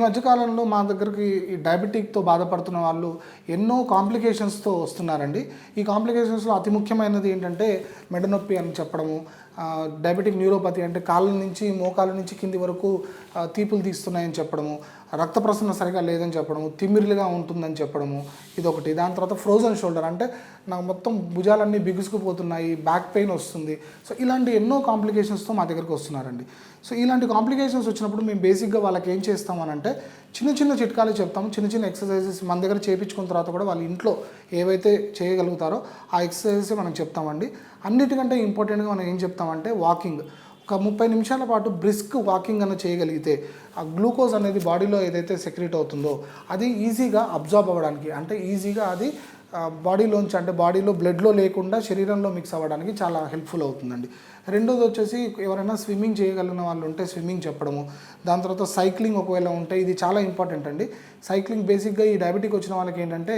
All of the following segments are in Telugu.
మధ్యకాలంలో మా దగ్గరికి ఈ డయాబెటిక్తో బాధపడుతున్న వాళ్ళు ఎన్నో కాంప్లికేషన్స్తో వస్తున్నారండి. ఈ కాంప్లికేషన్స్లో అతి ముఖ్యమైనది ఏంటంటే మెడ నొప్పి అని చెప్పడము, డయాబెటిక్ న్యూరోపతి అంటే కాళ్ళ నుంచి మోకాళ్ళ నుంచి కింది వరకు తీపులు తీస్తున్నాయని చెప్పడము, రక్త ప్రసరణ సరిగా లేదని చెప్పడము, తిమ్మిరిలుగా ఉంటుందని చెప్పడము, ఇదొకటి. దాని తర్వాత ఫ్రోజన్ షోల్డర్ అంటే నాకు మొత్తం భుజాలన్నీ బిగుసుకుపోతున్నాయి, బ్యాక్ పెయిన్ వస్తుంది. సో ఇలాంటి ఎన్నో కాంప్లికేషన్స్తో మా దగ్గరికి వస్తున్నారండి. సో ఇలాంటి కాంప్లికేషన్స్ వచ్చినప్పుడు మేము బేసిక్గా వాళ్ళకి ఏం చేస్తామనంటే చిన్న చిన్న చిట్కాలు చెప్తాము, చిన్న చిన్న ఎక్సర్సైజెస్ మన దగ్గర చేయించుకున్న తర్వాత కూడా వాళ్ళు ఇంట్లో ఏవైతే చేయగలుగుతారో ఆ ఎక్సర్సైజెస్ మనం చెప్తామండి. అన్నిటికంటే ఇంపార్టెంట్గా మనం ఏం చెప్తామంటే వాకింగ్. ఒక 30 నిమిషాల పాటు బ్రిస్క్ వాకింగ్ అన్న చేయగలిగితే ఆ గ్లూకోజ్ అనేది బాడీలో ఏదైతే సెక్రెట్ అవుతుందో అది ఈజీగా అబ్జార్బ్ అవ్వడానికి, అంటే ఈజీగా అది బాడీలోంచి, అంటే బాడీలో బ్లడ్లో లేకుండా శరీరంలో మిక్స్ అవ్వడానికి చాలా హెల్ప్ఫుల్ అవుతుందండి. రెండోది వచ్చేసి ఎవరైనా స్విమ్మింగ్ చేయగలిగిన వాళ్ళు ఉంటే స్విమ్మింగ్ చెప్పడము. దాని తర్వాత సైక్లింగ్ ఒకవేళ ఉంటే ఇది చాలా ఇంపార్టెంట్ అండి. సైక్లింగ్ బేసిక్గా ఈ డయాబెటిక్ వచ్చిన వాళ్ళకి ఏంటంటే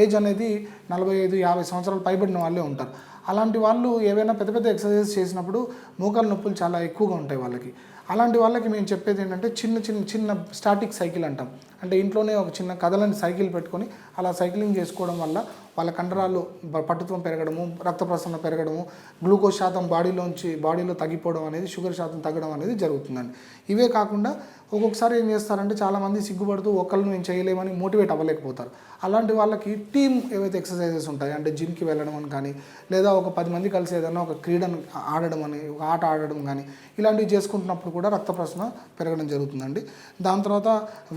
ఏజ్ అనేది 45-50 సంవత్సరాలు పైబడిన వాళ్ళే ఉంటారు. అలాంటి వాళ్ళు ఏవైనా పెద్ద పెద్ద ఎక్సర్సైజెస్ చేసినప్పుడు మోకాలు నొప్పులు చాలా ఎక్కువగా ఉంటాయి వాళ్ళకి. అలాంటి వాళ్ళకి మేము చెప్పేది ఏంటంటే చిన్న స్టాటిక్ సైకిల్ అంటాం. అంటే ఇంట్లోనే ఒక చిన్న కదలని సైకిల్ పెట్టుకొని అలా సైక్లింగ్ చేసుకోవడం వల్ల వాళ్ళ కండరాలు పట్టుత్వం పెరగడము, రక్త ప్రసరణ పెరగడము, గ్లూకోజ్ శాతం బాడీలో తగ్గిపోవడం అనేది, షుగర్ శాతం తగ్గడం అనేది జరుగుతుందండి. ఇవే కాకుండా ఒక్కొక్కసారి ఏం చేస్తారంటే చాలామంది సిగ్గుపడుతూ ఒక్కళ్ళు మేము చేయలేమని మోటివేట్ అవ్వలేకపోతారు. అలాంటి వాళ్ళకి టీమ్ ఏవైతే ఎక్సర్సైజెస్ ఉంటాయి, అంటే జిమ్కి వెళ్ళడం అని కానీ, లేదా ఒక 10 మంది కలిసి ఏదైనా ఒక క్రీడను ఆడడం అని, ఒక ఆట ఆడడం కానీ, ఇలాంటివి చేసుకుంటున్నప్పుడు కూడా రక్త ప్రసరణ పెరగడం జరుగుతుందండి. దాని తర్వాత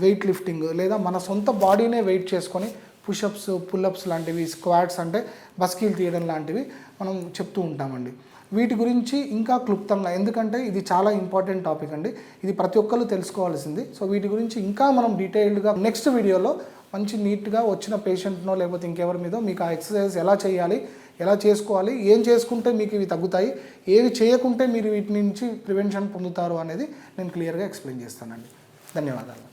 వెయిట్ లిఫ్టింగ్, లేదా మన సొంత బాడీనే వెయిట్ చేసుకొని పుషప్స్, పుల్అప్స్ లాంటివి, స్క్వాట్స్ అంటే బస్కీలు తీయడం లాంటివి మనం చెప్తూ ఉంటామండి. వీటి గురించి ఇంకా క్లుప్తంగా, ఎందుకంటే ఇది చాలా ఇంపార్టెంట్ టాపిక్ అండి, ఇది ప్రతి ఒక్కరు తెలుసుకోవాల్సింది. సో వీటి గురించి ఇంకా మనం డీటెయిల్డ్గా నెక్స్ట్ వీడియోలో మంచి నీట్గా వచ్చిన పేషెంట్నో లేకపోతే ఇంకెవరి మీదో మీకు ఆ ఎక్సర్సైజ్ ఎలా చేయాలి, ఎలా చేసుకోవాలి, ఏం చేసుకుంటే మీకు ఇవి తగ్గుతాయి, ఏవి చేయకుంటే మీరు వీటి నుంచి ప్రివెన్షన్ పొందుతారు అనేది నేను క్లియర్గా ఎక్స్ప్లెయిన్ చేస్తానండి. ధన్యవాదాలు.